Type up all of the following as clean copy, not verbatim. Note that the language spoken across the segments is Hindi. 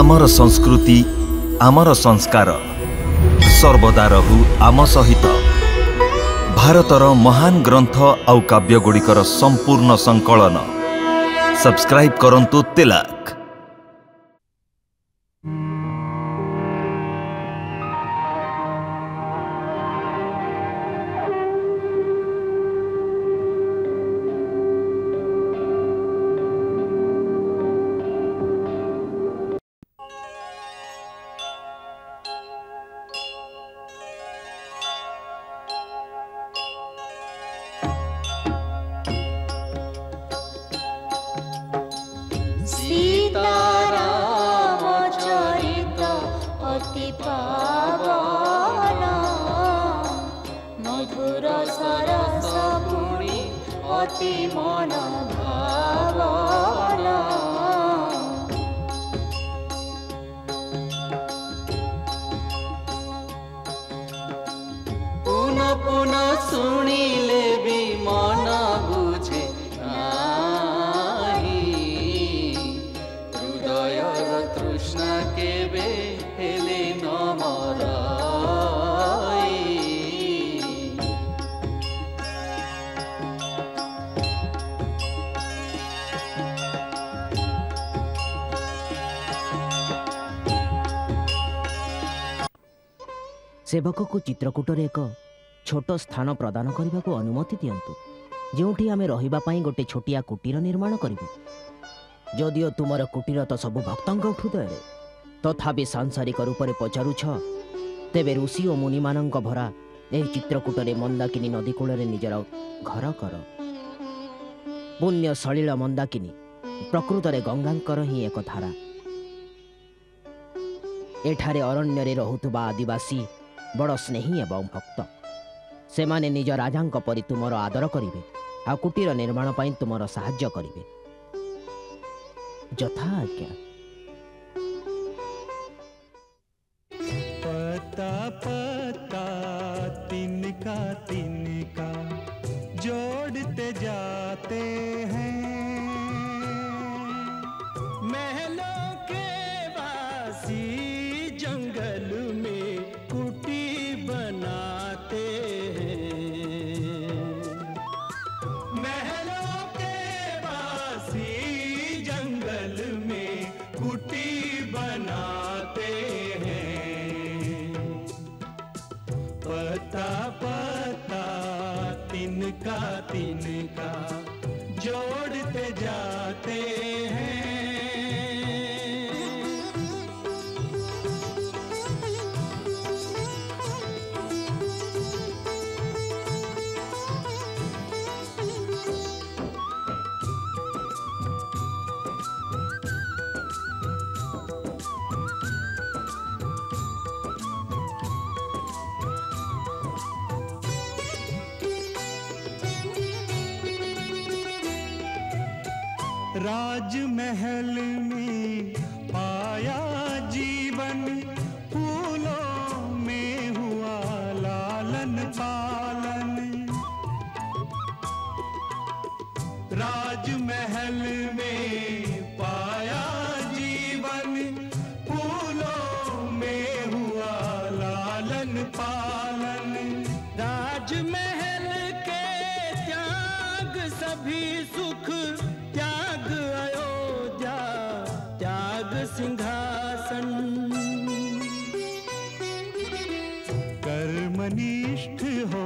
आमर संस्कृति आमर संस्कार सर्वदा रहु आम सहित। भारतर महान ग्रंथ आउ काव्यगुड़िकर संपूर्ण संकलन सब्सक्राइब करंतु तिलक। सेवक को चित्रकूट एक छोट स्थान प्रदान करने को अनुमति दिंतु जोठी आम रही गोटे छोटिया कुटीर निर्माण करूँ। जदिओ तुमर कुटीर तो सब भक्तों हृदय तथापि सांसारिक रूप से पचारुछ तेबे ऋषि और मुनि मान भरा यह चित्रकूट मंदाकिनी नदी कूल निजर घर कर। पुण्य सलिल मंदाकिनी प्रकृत में गंगांकर ही एक धारा। एठारे अरण्य रहुतुबा आदिवासी बड़ स्नेही एवं भक्त से माने निज राजा परी तुमर आदर करेंगे आ कुटीर निर्माण पर तुमर साहाय्य करेंगे यथा आज्ञा। पता पता तिनका तिनका जोड़ते जाते हैं महलों के वासी जंगल में कुटी बनाते हैं। महलों के वासी जंगल में कुटी बनाते हैं। पता पता तिनका तिनका जोड़ते जाते हैं। राजमहल में पाया जीवन फूलों में हुआ लालन पालन। राजमहल में पाया जीवन फूलों में हुआ लालन पालन। राजमहल के त्याग सभी सुख त्याग अयोध्या त्याग सिंहासन। कर्मनिष्ठ हो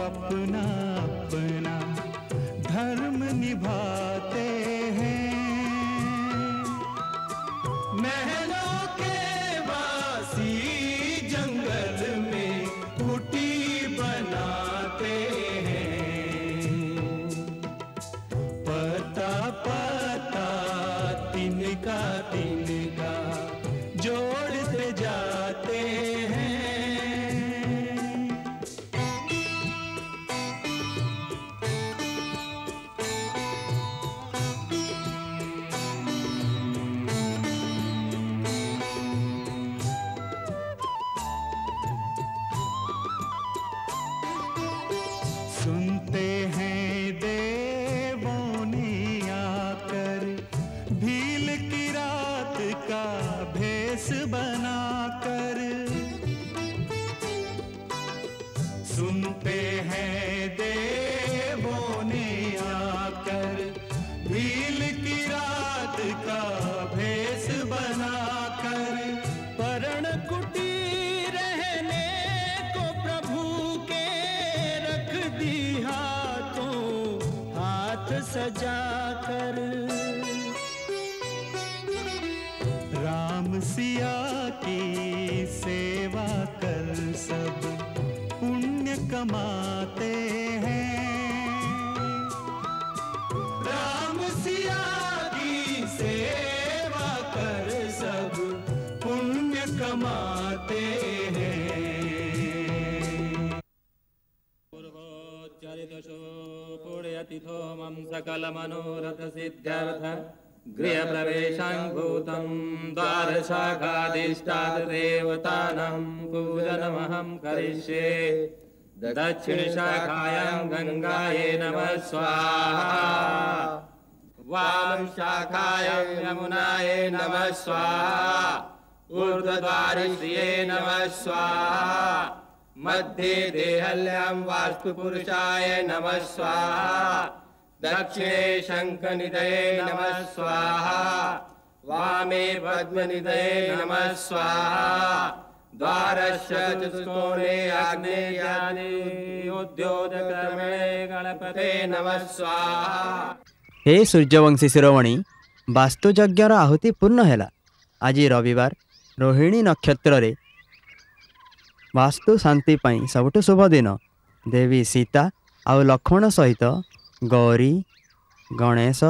अपना अपना धर्म निभाते हैं। महलों के वासी जंगल में कुटी बनाते हैं। पता पता तिनका तिनका जोड़ते जाते हैं। सुनते हैं देवों ने आकर भील की रात का भेष बनाकर सुनते हैं देवों ने आकर, भील की रात का भेष बनाकर। पर्ण कुटी रहने को प्रभु के रख दी हाथों हाथ सजाकर। राम सिया की सेवा कर सब पुण्य कमाते हैं। राम सिया की सेवा कर सब पुण्य कमाते हैं। पूर्वोच्चारितशो पुण्यतिथो मम सकल मनोरथ सिद्ध्यर्थ गृह प्रवेशं भूतं द्वारशाखाधिष्ठात् देवतानां पूजनमहं करिष्ये। दक्षिणशाखायां गंगायै नमः स्वाहा, वाम शाखायां यमुनायै नमः स्वाहा, ऊर्ध्वद्वारे श्रिये नमः स्वाहा, मध्ये देहल्यां वास्तुपुरुषाय नमः स्वाहा, दक्षिणे शंखनिधये नमः स्वाहा, वामे पद्मनिधये नमः स्वाहा, द्वारस्य चतुष्कोणे आग्नेयानि उद्योतक्रमे गणपते नमः स्वाहा। हे सूर्यवंशी शिरोमणि, वास्तुयज्ञर आहुति पूर्ण है। आज रविवार रोहिणी नक्षत्र रे वास्तु शांति पाई सबुठ शुभ दिन। देवी सीता आउ लक्ष्मण सहित गौरी गणेश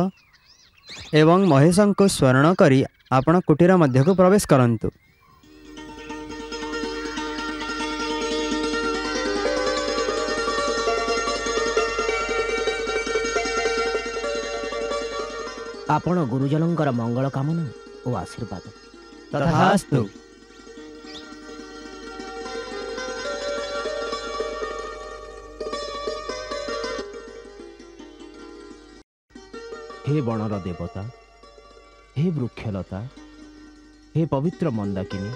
एवं महेश को स्मरण करी आपण कुटीर मध्य को प्रवेश करंतु। आपण गुरुजनंकर मंगल कामना और आशीर्वाद तथास्तु। हे बनर देवता, हे वृक्षलता, हे पवित्र मंदाकिनी,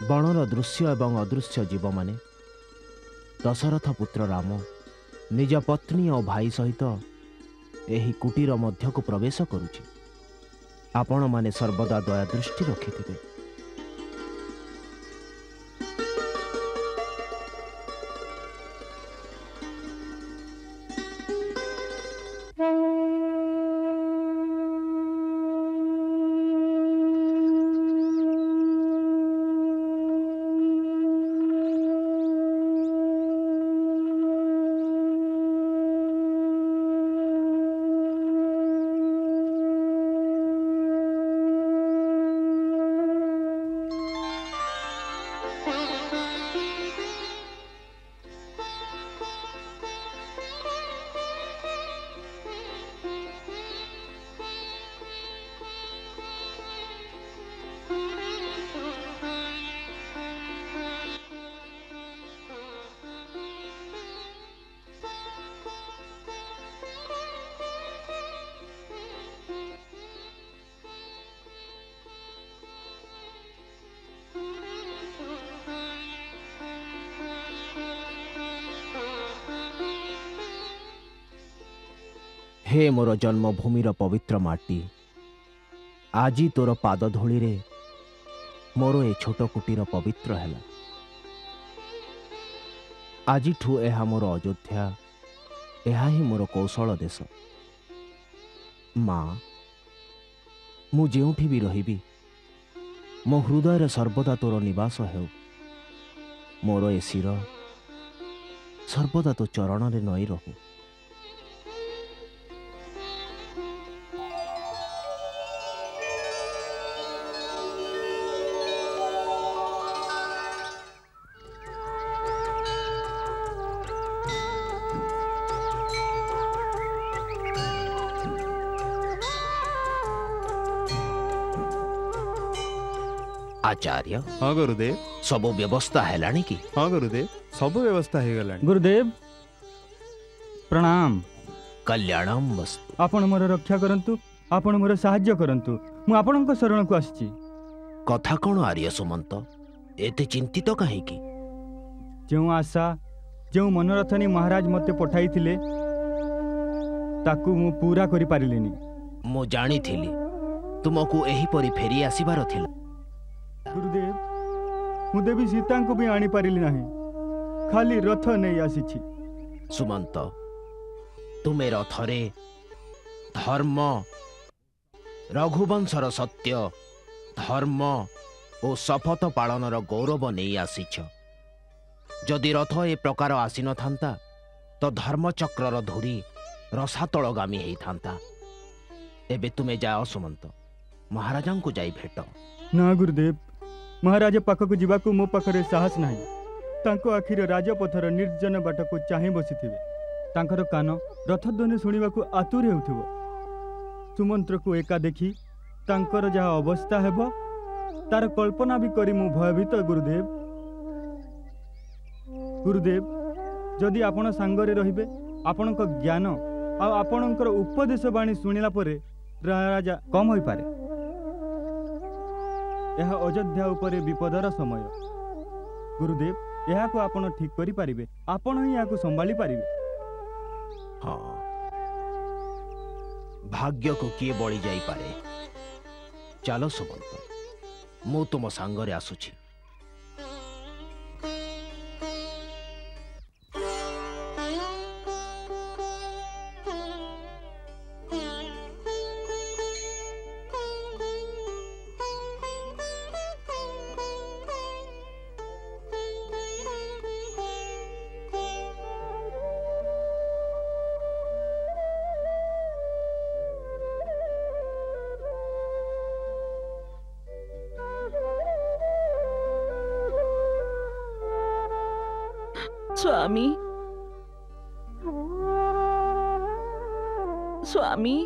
बनर दृश्य एवं अदृश्य जीव माने दशरथ पुत्र राम निज पत्नी और भाई सहित एही कुटीर मध्य को प्रवेश करुछि। आपण माने सर्वदा दया दृष्टि रखिथिबे। हे मोर जन्मभूमिर पवित्र माटी, आजी तोर पाद धूली रे मोर ए छोट कुटीर पवित्र है। आजिठू एहा मोर अयोध्या, एहा ही मोर कौशल देश। माँ, मु जेउठी भी रहिबी मो हृदय रे सर्वदा तोर निवास हेउ। मोर ए शिर सर्वदा तो चरण रे नई रहू। आचार्य, हाँ गुरुदेव, सब व्यवस्था है कि? हाँ गुरुदेव, सब व्यवस्था हो गलानी। गुरुदेव प्रणाम। कल्याणम वस्तु। आपण मोर रक्षा करंतु, आपण मोर साहाय्य करंतु मु आपणक शरण को आसी कथा कौन आर्य सुमंत एते चिंतित कहीं जो आशा जो मनोरथनी महाराज मते पठाई थिले ताकू मु पूरा करि पारिलिनी मु जानी थिली तुमको एही परी फेरी आसीबार थिला गुरुदेव मु देवी सीता को भी आनी पारिली नाही खाली रथ नहीं आसी सुमंत तुमे रथरे धर्म रघुवंशर सत्य धर्म और शपथ पालनर गौरव नहीं आसीछ जदि रथ ए प्रकार आसी न थांता तो धर्मचक्रर धूरी रसातलगामी होई थांता एबे तुमे जाओ सुमंत महाराजा को जाई भेट ना गुरुदेव महाराज पाखक जीवाकू मो पाखरे साहस नाही तांको आखिर राजपथर निर्जन बाट को चाहि बसिथिबे तांकर कान रथध्वनि शुणिबाकू आतुर हेउथिबो सुमंत्र को एका देखी तांकर जहा अवस्था हेबो तार कल्पना भी करी मु भयभीत गुरुदेव गुरुदेव जदि आपण सांगरे रहिबे आपणक ज्ञान आ आपणकर उपदेश बाणी शुणिला परे राजा कम होई पारे यह अयोध्या उपरे विपदर समय गुरुदेव यह को आपण ठीक करि पारिबे आपण ही याकू संभाली पारिबे हाँ भाग्य को किए बड़ी जाई पारे चलो सुमंत मु तुम सांगरे आसुची स्वामी स्वामी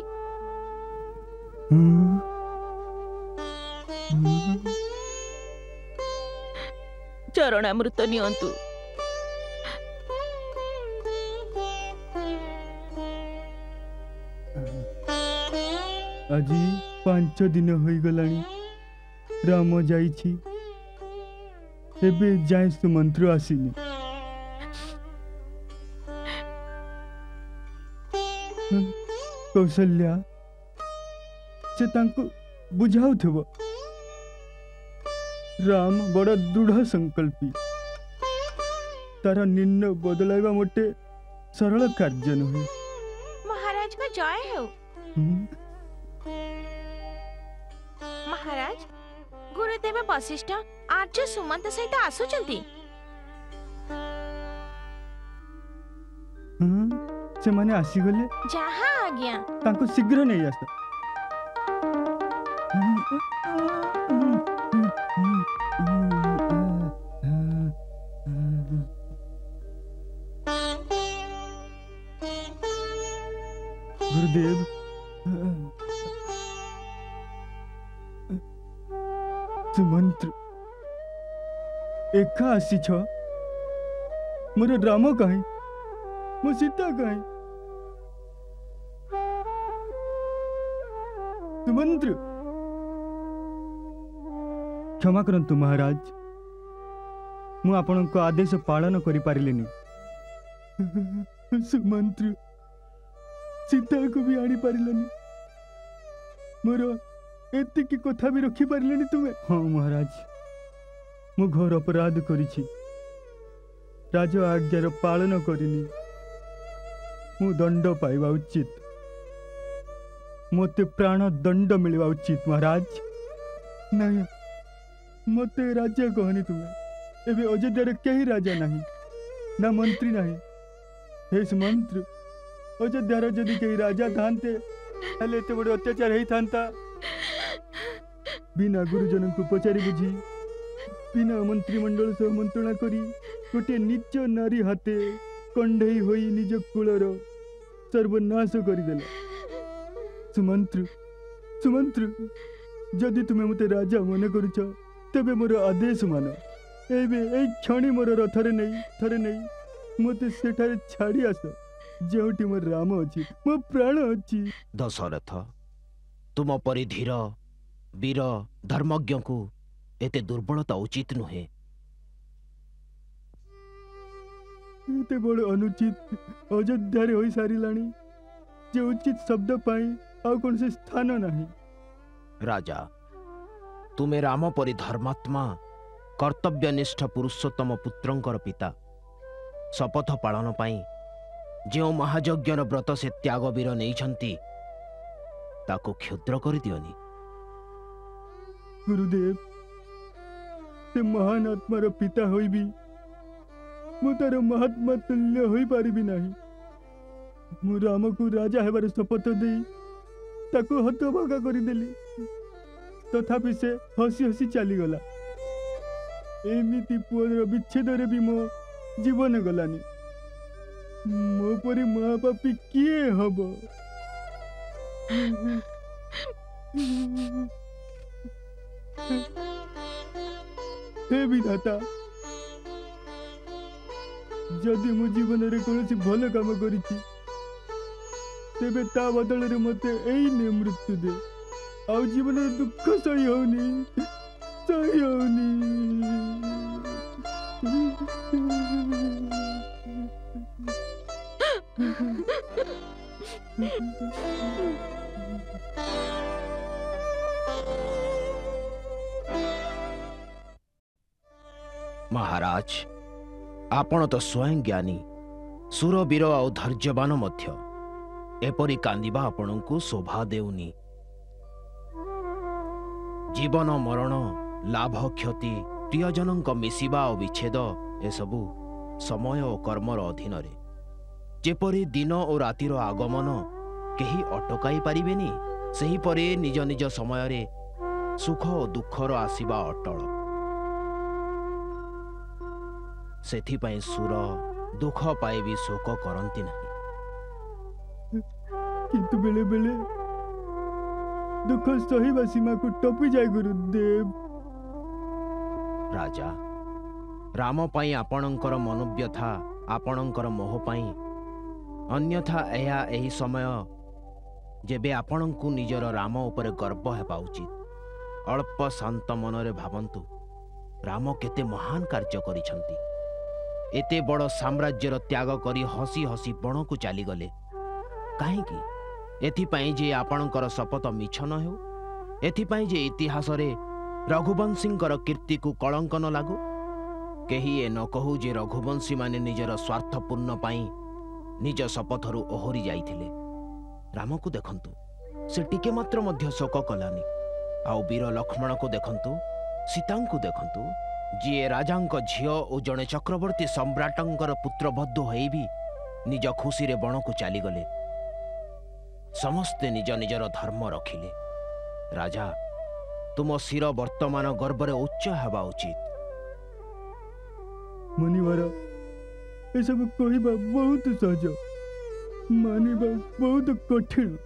चरणामृत नियंतु आज 5 दिन होई गलानी राम जाइछि एबे जाय सुमंत्र आसीनी कौशल्या से तांको बुझाउथबो राम बड़ दृढ़ संकल्पी तार निर्णय बदलाइबा मोटे सरल कार्य नुहे महाराज का जय हो महाराज गुरुदेव वशिष्ठ आर्य सुमंत सहित आसुचंती से माने आसी गले जहां आज्ञा तांको शीघ्र नहीं आस गुरुदेव सुमंत्र एका आसी छ मोर राम कहीं मो सीता कहीं सुमंत्र क्षमा करंतु महाराज मु आपनक आदेश पालन करि पारिलेनी सुमंत्र सीता को भी आनी पारिलानी मोर एतिकी कथा भी रखी पारिलेनी तुमे हाँ महाराज मु घोर अपराध करिछि राज आज्ञार पालन करिनी मु दंड पाइबा उचित मते प्राण दंड मिलवा उचित महाराज नहीं मते राजा कहनी तुमे एबे अयोध्या रे केही राजा नहीं ना मंत्री नहीं हे सुमंत्र अयोध्या रे जदि केही राजा थांते हले एते बड़ अत्याचार हेई थांता बिना गुरुजन को पचारि बुझी बिना मंत्रिमंडल सह मंत्रणा करी गोटे निज नारी हाथे कंढई होई निज कुलर सर्वनाश करदेला सुमंत्र सुमंत्र जदि तुम्हें मते राजा मन करुच तेबे मोर आदेश मान एबे ए क्षणी मोर रथरे नहीं मते सेठारे छाड़ी आस जेउटी मोर राम अछि मो प्राण अछि दशरथ तुम परि धीर वीर धर्मज्ञ को एते दुर्बलता उचित नुहे। एते बड़ अनुचित अयोध्या रे होई सारिलाणी जे उचित शब्द पाई आ कोन से स्थान नहीं। राजा तुमे राम परि धर्मात्मा कर्तव्यनिष्ठ पुरुषोत्तम पुत्रंकर पिता शपथ पालन पाई जो महायज्ञर व्रत से त्यागवीर नहीं ताको क्षुद्र कर दियोनी। गुरुदेव से महान आत्मार पिता होई भी मु तार महात्मा तुल्य होई पारिबी नहीं। मु राम को राजा हेबार शपथ देई ताको हतभागा करिदेली तथापि से हसी हसी चली गला। एमिति पुअर विच्छेद रे भी मो जीवन गलानी। मो परी महापापी किए हब? हे विधाता जदि मु जीवन रे कोनोसी भल काम करिछि तेबे ता बदल रे मते एई ने मृत्यु दे। आउ जीवन रे दुख सही होनी सही होनी। महाराज आपण तो स्वयं ज्ञानी सुरवीर और धैर्यवान मध्य एपरी कांदिबा आपणको शोभा देउनी। जीवन मरण लाभ क्षति प्रियजनक मिशिबा और विच्छेद एसबु समय और कर्मर अधीन रे जेपरी दिन और रातिर आगमन केही अटकाई पारिबेनी सही परे निज निज समय रे सुख और दुखर आसीबा अटल। सेथिपाई सुर दुख पाए भी शोक करती नहीं किंतु बेले बेले दुख सहिबा सीमा को टपी जाए गुरुदेव। राजा राम पाई आपणकर मनोव्यथा आपणकर मोह पाई अन्यथा एहा एही समय जेबे आपणଙ୍କୁ निजर राम उपरे गर्व हेबा उचित। अल्प शांत मनरे भावंतु राम केते महान कार्य करिसंती। एते बड़ साम्राज्यर त्याग करी हसी हसी बण को चली गले कहीं एथिपाई जे आपणकर शपथ मिछ न हो एथिपाई जे इतिहास रे रघुवंशींकर कीर्ति को कलंक न लागू। केही ए न कहू जे रघुवंशी माने निजर स्वार्थपूर्ण पाई निज शपथरु ओहरी जाइथिले। राम को देखंतु से टिके मात्र मध्य शोक कलानी। आउ वीर लक्ष्मण को देखंतु सीता को देखंतु जी राजांक झियो और जड़े चक्रवर्ती सम्राटंकर पुत्रबधू होई भी निज खुशी रे बण को चली गले। समस्ते निज निजर धर्म रखिले। राजा तुम शिर वर्तमान गर्व रे उच्च हेबा उचित। मुनिवर ए सब कहबा बहुत सहज मानिबा बहुत कठिन।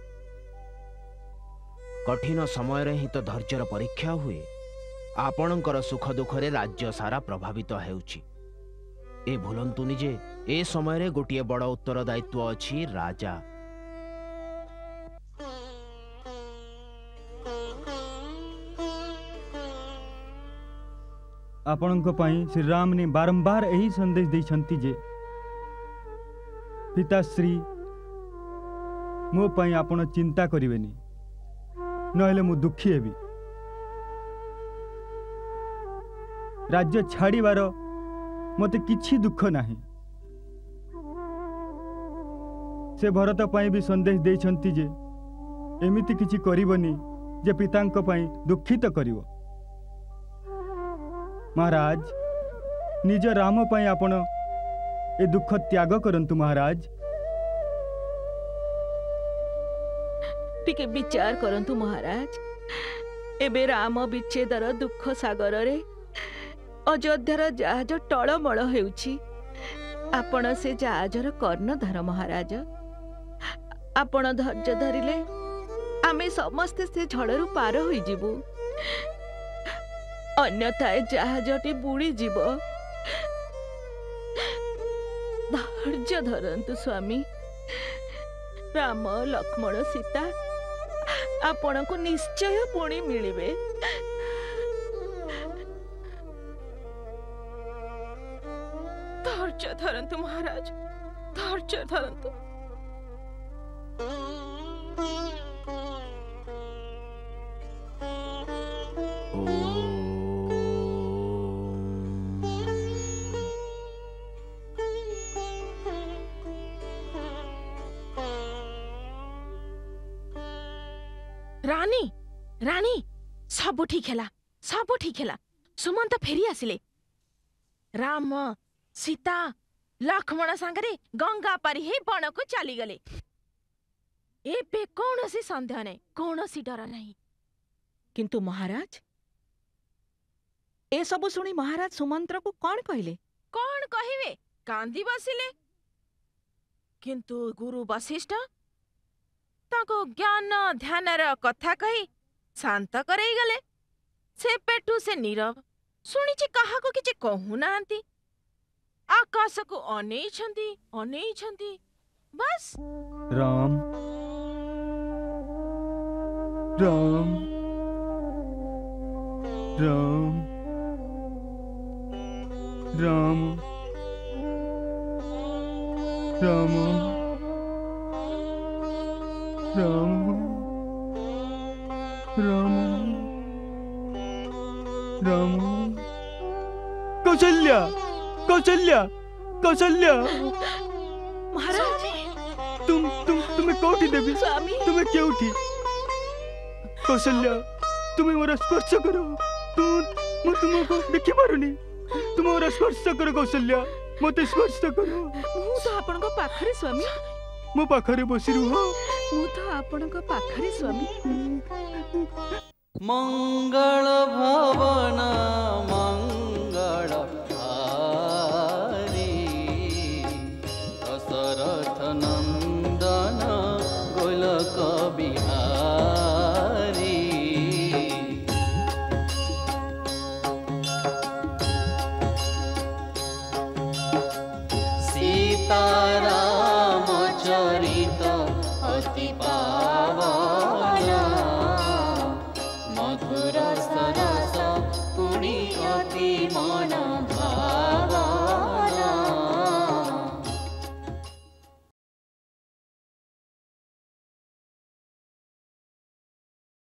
कठिन समय रे ही तो धैर्यर परीक्षा हुए। आपणकर सुख दुख रे राज्य सारा प्रभावित हेउछि। ए भूलंतुनि जे ए समय रे गोटिए बड़ उत्तरदायित्व अछि राजा। आपणक पाई श्री राम ने बारंबार यही संदेश देइछंती जे पिताश्री मो पाई आपण चिंता करिवेनी नहेले मु दुखी हेबी। राज्य छाड़ीबार मते किछि दुख नाही। से भरत पाई भी संदेश देइछंती जे एमिति किछि करिवनी जे पितांक पाई दुखित करिवो। महाराज निज राम पाई आपण ए दुख त्याग करंतु। महाराज टिके विचार करंतु महाराज। एबे राम विच्छेदर दुख सागर रे अयोध्यार जहाज टळमळ हेउछि। आपण से जहाजर कर्णधार महाराज। आपण धैर्य धरिले आमे समस्ते से झड़रू पार होई जिबु। अन्यथा जहाजटी बुड़ी जीव। धैर्य धरंतु स्वामी। राम लक्ष्मण सीता आपण को निश्चय पुणी मिलिबे। धैर्य धरंतु महाराज, धैर्य धरंतु। रानी रानी सब ठीक है, सब ठीक है। सुमंत फेरी आसिले। राम सीता लक्ष्मण सांगरे गंगा पारी हे बण को चली गले। एबे कौनसी संदेह नहीं, कौनसी डर नहीं। किंतु महाराज ए सब सुनी महाराज सुमंत्र को कौन कहले? कौन कहिवे, कांदी बसिले। किंतु गुरु वशिष्ठ ताको ज्ञान ध्यान कथा कही शांत करई गले। से पेटू से नीरव शुणी कहा को किछि कहू नांती। आकाश को अनेई छंती बस। राम राम राम राम राम राम राम राम। कौशल्या कौशल्या कौशल्या। महाराज तुम्हें कोठी देवी, स्वामी तुम्हें केउठी। कौशल्या तुम्हें मोर स्पर्श करो। मु तुमको देखि पारुनी। तुम मोर स्पर्श करो कौशल्या, मते स्पर्श करो। मु तो आपण को पाखरे स्वामी, मो पाखरे बसी रुह। मु तो आपण को पाखरे स्वामी। मंगल भवन मंगल हारी, दशरथ नंदन गोलक बिहारी। सीताराम चरित अति पावन, मधुर सरस पुणी अति मन भावन।